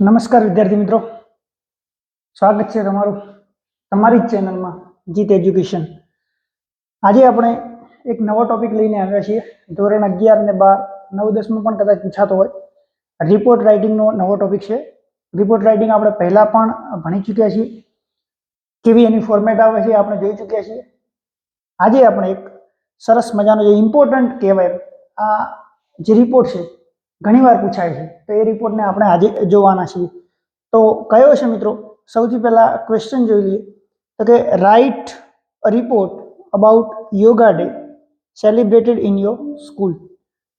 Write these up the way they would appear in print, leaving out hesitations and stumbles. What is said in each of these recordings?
નમસ્કાર વિદ્યાર્થી મિત્રો, સ્વાગત છે તમારું તમારી જ ચેનલમાં જીત એજ્યુકેશન. આજે આપણે એક નવો ટોપિક લઈને આવ્યા છીએ. ધોરણ 11 અને 12, 9, 10 પણ કદાચ પૂછાતો હોય. રિપોર્ટ રાઇટિંગનો નવો ટોપિક છે. રિપોર્ટ રાઇટિંગ આપણે પહેલા પણ ભણી ચૂક્યા છીએ, કેવી એની ફોર્મેટ આવે છે આપણે જોઈ ચૂક્યા છીએ. આજે આપણે એક સરસ મજાનો જે ઇમ્પોર્ટન્ટ કહેવાય આ જે રિપોર્ટ છે ઘણીવાર પૂછાય છે, તો એ રિપોર્ટને આપણે આજે જોવાના છીએ. તો કયો છે મિત્રો? સૌથી પહેલા ક્વેશ્ચન જોઈ લઈએ. તો કે write a report about yoga day celebrated in your school.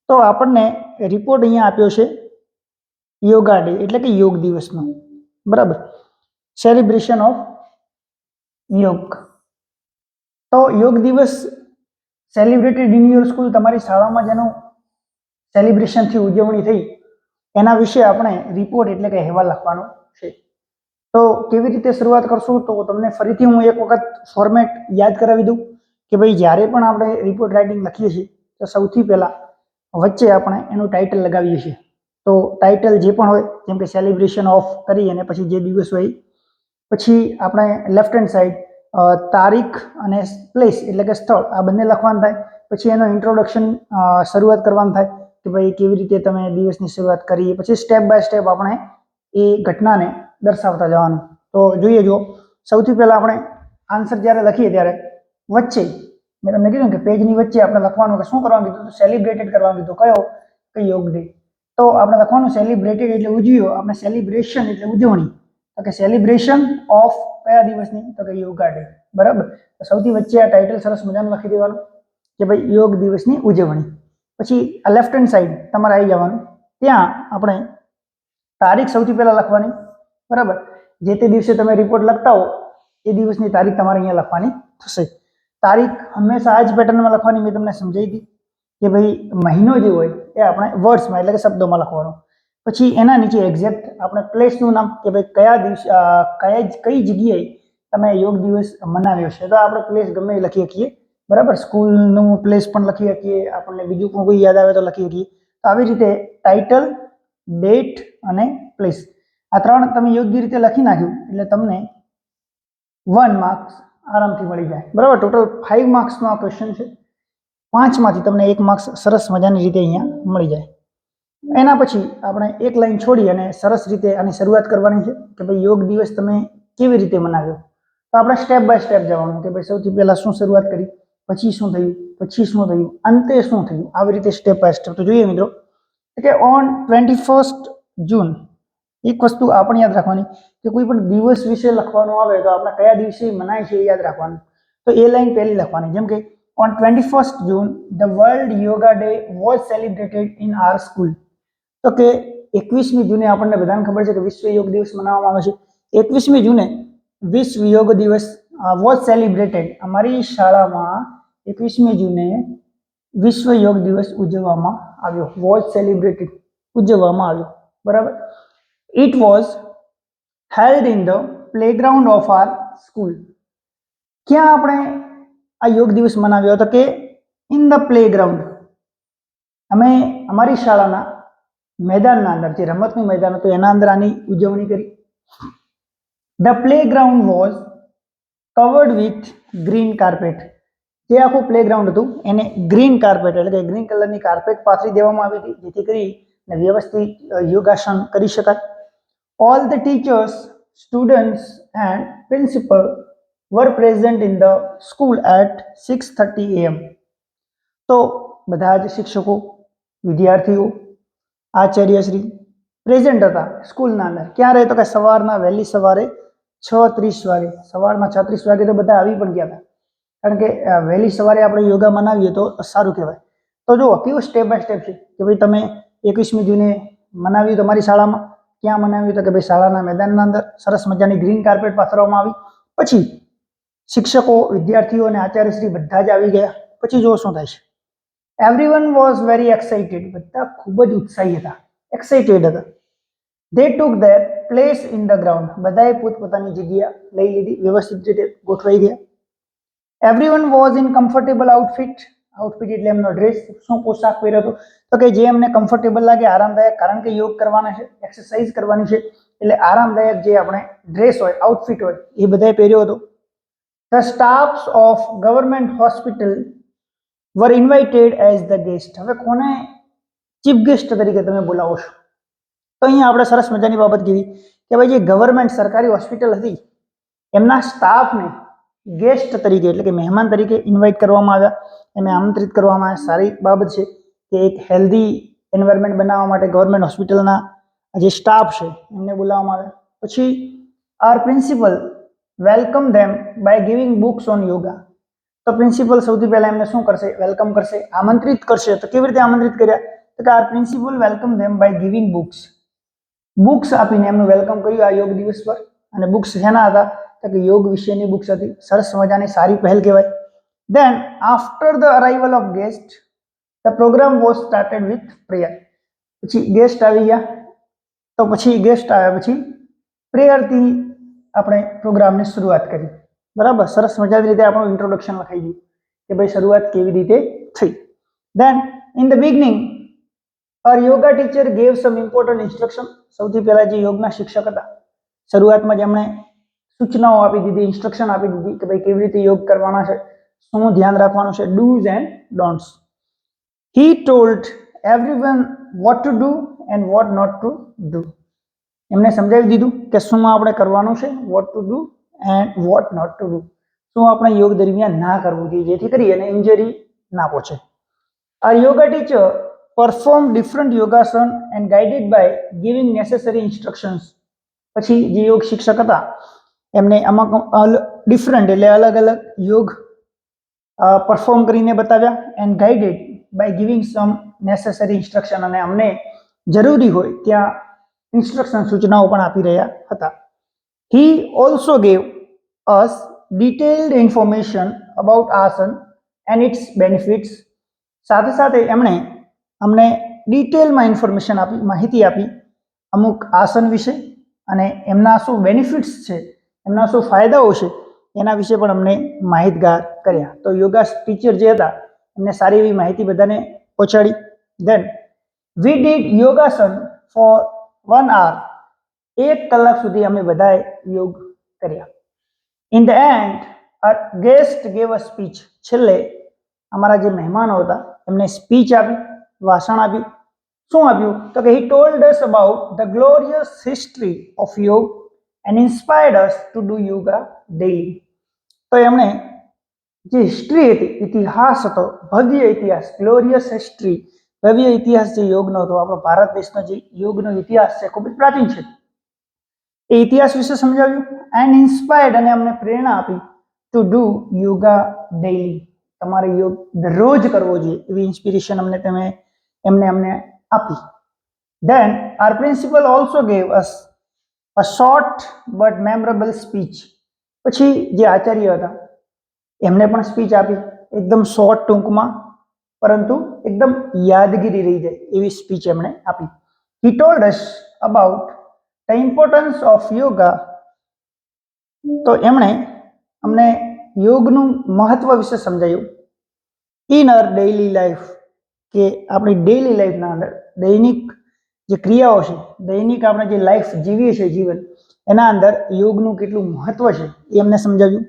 તો આપણને રિપોર્ટ અહીંયા આપ્યો છે યોગા ડે એટલે કે યોગ દિવસનો, બરાબર, સેલિબ્રેશન ઓફ યોગ. તો યોગ દિવસ સેલિબ્રેટેડ ઇન યોર સ્કૂલ, તમારી શાળામાં જેનું સેલિબ્રેશનથી ઉજવણી થઈ એના વિશે આપણે રિપોર્ટ એટલે કે અહેવાલ લખવાનો છે. તો કેવી રીતે શરૂઆત કરશું? તો તમને ફરીથી હું એક વખત ફોર્મેટ યાદ કરાવી દઉં કે ભાઈ જ્યારે પણ આપણે રિપોર્ટ રાઇટિંગ લખીએ છીએ તો સૌથી પહેલાં વચ્ચે આપણે એનું ટાઇટલ લગાવીએ છીએ. તો ટાઇટલ જે પણ હોય, જેમ કે સેલિબ્રેશન ઓફ કરી અને પછી જે દિવસ હોય, પછી આપણે લેફ્ટ હેન્ડ સાઈડ તારીખ અને પ્લેસ એટલે કે સ્થળ આ બંને લખવાનું થાય. પછી એનો ઇન્ટ્રોડક્શન શરૂઆત કરવાનું થાય કે ભાઈ કેવી રીતે તમે દિવસની શરૂઆત કરી, પછી સ્ટેપ બાય સ્ટેપ આપણે એ ઘટનાને દર્શાવતા જવાનું. તો જોઈએ, જો સૌથી પહેલા આપણે આન્સર જ્યારે લખીએ ત્યારે વચ્ચે મેં તમને કીધું કે પેજની વચ્ચે આપણે લખવાનું કે શું કરવાનું કીધું? સેલિબ્રેટેડ કરવાનું કીધું. કયો? કે યોગ ડે. તો આપણે લખવાનું સેલિબ્રેટેડ એટલે ઉજવ્યો, આપણે સેલિબ્રેશન એટલે ઉજવણી. તો કે સેલિબ્રેશન ઓફ કયા દિવસની? તો કે યોગા ડે, બરાબર. તો સૌથી વચ્ચે આ ટાઇટલ સરસ મજાનું લખી દેવાનું કે ભાઈ યોગ દિવસની ઉજવણી. પછી આ લેફ્ટ હેન્ડ સાઈડ તમારે આવી જવાનું, ત્યાં આપણે તારીખ સૌથી પહેલા લખવાની, બરાબર. જે તે દિવસે તમે રિપોર્ટ લખતા હો એ દિવસની તારીખ તમારે અહીંયા લખવાની થશે. તારીખ હંમેશા આ જ પેટર્નમાં લખવાની. મેં તમને સમજાવી હતી કે ભાઈ મહિનો જે હોય એ આપણે વર્ડ્સમાં એટલે કે શબ્દોમાં લખવાનો. પછી એના નીચે એક્ઝેક્ટ આપણે પ્લેસનું નામ કે ભાઈ કયા દિવસ કઈ જગ્યાએ તમે યોગ દિવસ મનાવ્યો છે. તો આપણે પ્લેસ ગમે એ લખી શકીએ, બરાબર. સ્કૂલનું પ્લેસ પણ લખી શકીએ, આપણને બીજું પણ કોઈ યાદ આવે તો લખી શકીએ. તો આવી રીતે ટાઇટલ, ડેટ અને પ્લેસ આ ત્રણ તમે યોગ્ય રીતે લખી નાખ્યું એટલે તમને 1 માર્ક્સ આરામથી મળી જાય, બરાબર. ટોટલ 5 માર્ક્સનો આ ક્વેશ્ચન છે. 5 માંથી તમને 1 માર્ક્સ સરસ મજાની રીતે અહીંયા મળી જાય. એના પછી આપણે એક લાઈન છોડી અને સરસ રીતે આની શરૂઆત કરવાની છે કે ભાઈ યોગ દિવસ તમે કેવી રીતે મનાવ્યો. તો આપણે સ્ટેપ બાય સ્ટેપ જવાનું કે ભાઈ સૌથી પહેલા શું શરૂઆત કરી, પછી શું થયું, પછી શું થયું, અંતે શું થયું, આવી રીતે સ્ટેપ બાય સ્ટેપ. તો જોઈએ મિત્રો કે ઓન 21 જૂન એક વસ્તુ આપણે યાદ રાખવાની કે કોઈ પણ દિવસ વિશે લખવાનું આવે તો આપણે કયા દિવસે મનાય છે એ યાદ રાખવાનું. તો એ લાઈન પહેલી લખવાની, જેમ કે on 21 June the world yoga day was celebrated in our school. તો કે 21મી જૂને આપણને બધાને ખબર છે કે વિશ્વ યોગ દિવસ મનાવવામાં આવે છે. 21મી જૂને વિશ્વ યોગ દિવસ વોઝ સેલિબ્રેટેડ, અમારી શાળામાં 21મી જૂને વિશ્વ યોગ દિવસ ઉજવવામાં આવ્યો. વોઝ સેલિબ્રેટેડ ઉજવવામાં આવ્યો, બરાબર. It was held in the playground of our school. ક્યાં આપણે આ યોગ દિવસ મનાવ્યો હતો? કે ઇન ધ પ્લેગ્રાઉન્ડ, અમે અમારી શાળાના મેદાનના અંદર, જે રમતનું મેદાન હતું એના અંદર આની ઉજવણી કરી. The playground was covered with green carpet. જે આખું પ્લેગ્રાઉન્ડ હતું એને ગ્રીન કાર્પેટ એટલે કે ગ્રીન કલરની કાર્પેટ પાથરી દેવામાં આવી હતી, જેથી કરીને વ્યવસ્થિત યોગાસન કરી શકાય. All the teachers, students and principal were present in the school at 6:30 AM. તો બધા જ શિક્ષકો, વિદ્યાર્થીઓ, આચાર્યશ્રી પ્રેઝન્ટ હતા સ્કૂલના અંદર. ક્યારે? તો કે સવારના વહેલી સવારે 6:30 વાગે. સવારના 6:30 વાગે તો બધા આવી પણ ગયા હતા, કારણ કે વહેલી સવારે આપણે યોગા મનાવીએ તો સારું કહેવાય. તો જુઓ કેવું સ્ટેપ બાય સ્ટેપ છે કે ભાઈ તમે 21મી જૂને મનાવ્યું તમારી શાળામાં. ક્યાં મનાવ્યું? તો કે ભાઈ શાળાના મેદાનના અંદર સરસ મજાની ગ્રીન કાર્પેટ પાથરવામાં આવી. પછી શિક્ષકો, વિદ્યાર્થીઓ અને આચાર્યશ્રી બધા જ આવી ગયા. પછી જો શું થાય છે? Everyone was very excited. બધા ખૂબ જ ઉત્સાહી હતા, એક્સાઇટેડ હતા. They took their place in the ground. બધાએ પોતપોતાની જગ્યા લઈ લીધી, વ્યવસ્થિત રીતે ગોઠવાઈ ગયા. Everyone was in comfortable outfit. Outfit એટલે એમનો ડ્રેસ, શું પોશાક પહેર્યો હતો? તો કે જે એમને કમ્ફર્ટેબલ લાગે, આરામદાયક, કારણ કે યોગ કરવાના છે, એક્સરસાઇઝ કરવાની છે. એટલે આરામદાયક જે આપણે ડ્રેસ હોય, આઉટફિટ હોય, એ બધાએ પહેર્યો હતો. The staffs of government hospital were invited as the guest. હવે કોને ચીફ ગેસ્ટ તરીકે તમે બોલાવો છો? તો અહીંયા આપણે સરસ મજાની બાબત કીધી કે ભાઈ જે ગવર્મેન્ટ સરકારી હોસ્પિટલ હતી એમના સ્ટાફને ગેસ્ટ તરીકે એટલે કે મહેમાન તરીકે ઇન્વાઇટ કરવામાં આવ્યા, એમને આમંત્રિત કરવામાં આવ્યા. સારી બાબત છે કે એક હેલ્ધી એન્વાયરમેન્ટ બનાવવા માટે ગવર્મેન્ટ હોસ્પિટલના જે સ્ટાફ છે એમને બોલાવવામાં આવ્યા. પછી our principal welcome them by giving books on yoga. તો પ્રિન્સિપલ સૌથી પહેલા એમને શું કરશે? વેલકમ કરશે, આમંત્રિત કરશે. તો કેવી રીતે આમંત્રિત કર્યા? તો કે our principal welcome them by giving books. Books આપીને એમનું વેલકમ કર્યું આ યોગ દિવસ પર. અને બુક્સ શેના હતા? તો કે યોગ વિશેની બુક્સ હતી. સરસ મજાની સારી પહેલ કહેવાય. Then after the arrival of guest the programme was started with prayer. પછી ગેસ્ટ આવી ગયા, તો પછી ગેસ્ટ આવ્યા પછી પ્રેયરથી આપણે પ્રોગ્રામની શરૂઆત કરી. બરાબર, સરસ મજાની રીતે આપણું ઇન્ટ્રોડક્શન લખાઈ ગયું કે ભાઈ શરૂઆત કેવી રીતે થઈ. Then in the beginning our yoga teacher gave some important instruction. સૌથી પહેલા જે યોગના શિક્ષક હતા શરૂઆતમાં જ એમણે સૂચનાઓ આપી દીધી, ઇન્સ્ટ્રક્શન આપી દીધી કે ભાઈ કેવી રીતે યોગ કરવાના છે, શું ધ્યાન રાખવાનું છે, do's and don'ts. he told everyone what to do and what not to do. એમને સમજાવી દીધું કે શું આપણે કરવાનું છે, what to do and what not to do. શું આપણે યોગ દરમિયાન ના કરવું જોઈએ જેથી કરી અને ઇન્જરી ના પહોંચે. our yoga teacher perform different yogasana and guided by giving necessary instructions. પછી જે યોગ શિક્ષક હતા એમને અમુક ડિફરન્ટ એટલે અલગ અલગ યોગ પરફોર્મ કરીને બતાવ્યા and guided by giving some necessary instruction, અને અમને જરૂરી હોય ત્યાં ઇન્સ્ટ્રક્શન સૂચનાઓ પણ આપી રહ્યા હતા. He also gave us detailed information about આસન એન્ડ ઇટ્સ બેનિફિટ્સ. સાથે સાથે એમણે અમને ડિટેલમાં ઇન્ફોર્મેશન આપી, માહિતી આપી અમુક આસન વિશે અને એમના શું બેનિફિટ્સ છે, એમના શું ફાયદાઓ છે એના વિશે પણ અમને માહિતગાર કર્યા. તો યોગા ટીચર જે હતા એમને સારી એવી માહિતી બધાને પહોંચાડી. દેન વી ડીડ યોગાસન ફોર 1 hour. 1 કલાક સુધી અમે બધાએ યોગ કર્યા. In the and a guest gave a speech. છેલ્લે અમારા જે મહેમાનો હતા એમને સ્પીચ આપી, ભાષણ આપી. શું આપ્યું? તો કે he told us about the glorious history of yoga and inspired us to do yoga daily. તો એમણે જે હિસ્ટ્રી હતી, ઇતિહાસ હતો, ભવ્ય ઇતિહાસ, ગ્લોરિયસ હિસ્ટ્રી, ભવ્ય ઇતિહાસ જે યોગનો હતો, આપણો ભારત દેશનો જે યોગનો ઇતિહાસ છે ખૂબ જ પ્રાચીન છે, એ ઇતિહાસ વિશે સમજાવ્યું. એન્ડ ઇન્સ્પાયર્ડ, અને અમને પ્રેરણા આપી ટુ ડુ યોગા ડેઇલી. તમારે યોગ દરરોજ કરવો જોઈએ એવી ઇન્સ્પિરેશન અમને આપી. Then our principal also gave us a short but memorable speech. પછી જે આચાર્ય હતા એમને પણ સ્પીચ આપી, એકદમ શોર્ટ ટૂંકમાં પરંતુ એકદમ યાદગીરી રહી જાય એવી સ્પીચ એમણે આપી. He told us about the importance of yoga. તો એમણે અમને યોગનું મહત્વ વિશે સમજાયું. ઇન અર ડેઇલી લાઈફ, કે આપણી ડેઇલી લાઈફના અંદર દૈનિક જે ક્રિયાઓ છે, દૈનિક આપણે જે લાઈફ જીવીએ છીએ જીવન, એના અંદર યોગનું કેટલું મહત્વ છે એ અમને સમજાવ્યું.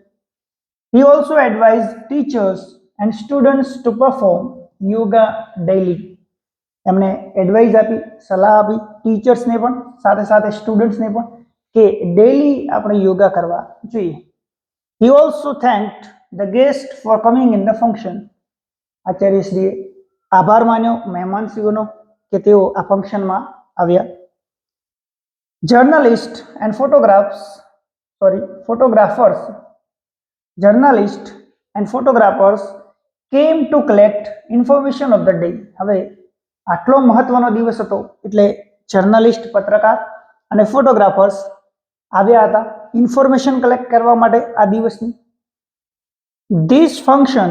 He also advise teachers and students to perform yoga daily. એમને એડવાઇઝ આપી, સલાહ આપી ટીચર્સને પણ, સાથે સાથે સ્ટુડન્ટ્સને પણ કે ડેઇલી આપણે યોગા કરવા જોઈએ. He also thanked the guest for coming in the function. આચાર્યશ્રીએ આભાર માન્યો મહેમાનશ્રીઓનો કે તેઓ આ ફંક્શનમાં આવ્યા. Journalist and photographers came to collect information of the day. હવે આટલો મહત્વનો દિવસ હતો એટલે જર્નલિસ્ટ, પત્રકાર અને ફોટોગ્રાફર્સ આવ્યા હતા ઇન્ફોર્મેશન કલેક્ટ કરવા માટે આ દિવસની. This function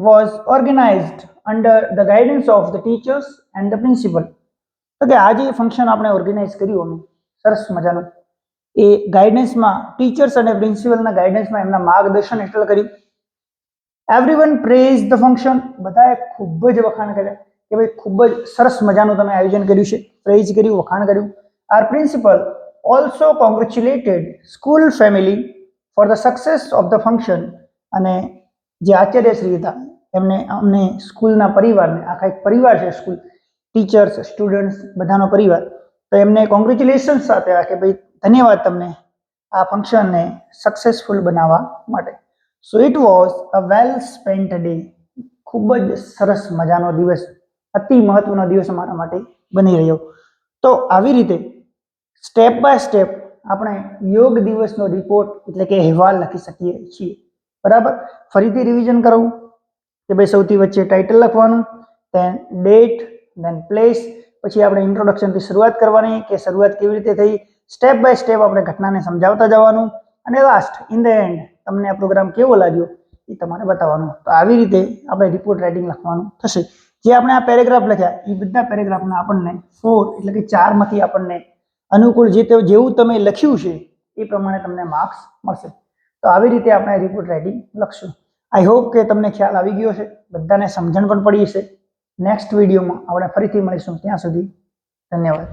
was organised under the guidance of the teachers and the principal. તો કે આ જે ફંક્શન આપણે ઓર્ગેનાઇઝ કર્યું અમે સરસ મજાનું, એ ગાઈડન્સમાં ટીચર્સ અને પ્રિન્સિપલના ગાઈડન્સમાં એમના માર્ગદર્શન હેઠળ કર્યું. Everyone praise the function. બધાએ ખૂબ જ વખાણ કર્યા કે ભાઈ ખૂબ જ સરસ મજાનું તમે આયોજન કર્યું છે, પ્રેઝ કર્યું, વખાણ કર્યું. Our principal also congratulated school family for the success of the function. અને જે આચાર્યશ્રી હતા એમને અમને સ્કૂલના પરિવારને, આખા એક પરિવાર છે સ્કૂલ, ટીચર્સ, સ્ટુડન્ટ્સ, બધાનો પરિવાર, તો એમને કોંગ્રેચ્યુલેશન્સ આપ્યા કે ભાઈ ધન્યવાદ તમને આ ફંક્શનને સક્સેસફુલ બનાવવા માટે. So it was a well spent day. ખૂબ જ સરસ મજાનો દિવસ, અતિ મહત્વનો દિવસ અમારા માટે બની રહ્યો. તો આવી રીતે સ્ટેપ બાય સ્ટેપ આપણે યોગ દિવસનો રિપોર્ટ એટલે કે અહેવાલ લખી શકીએ છીએ. બરાબર. ફરીથી રિવિઝન કરવું કે ભાઈ સૌથી વચ્ચે ટાઇટલ લખવાનું, ધેન ડેટ, ધેન પ્લેસ, પછી આપણે ઇન્ટ્રોડક્શનથી શરૂઆત કરવાની કે શરૂઆત કેવી રીતે થઈ, સ્ટેપ બાય સ્ટેપ આપણે ઘટનાને સમજાવતા જવાનું, અને લાસ્ટ ઇન ધ એન્ડ તમને આ પ્રોગ્રામ કેવો લાગ્યો એ તમારે બતાવવાનું. તો આવી રીતે આપણે રિપોર્ટ રાઇટિંગ લખવાનું થશે. જે આપણે આ પેરેગ્રાફ લખ્યા એ બધા પેરેગ્રાફના આપણને 4 એટલે કે 4 માંથી આપણને અનુકૂળ જેવું તમે લખ્યું છે એ પ્રમાણે તમને માર્ક્સ મળશે. તો આવી રીતે આપણે રિપોર્ટ રાઇટિંગ લખશું. આઈ હોપ કે તમને ખ્યાલ આવી ગયો છે, બધાને સમજણ પણ પડી હશે. નેક્સ્ટ વિડીયોમાં આપણે ફરીથી મળીશું. ત્યાં સુધી ધન્યવાદ.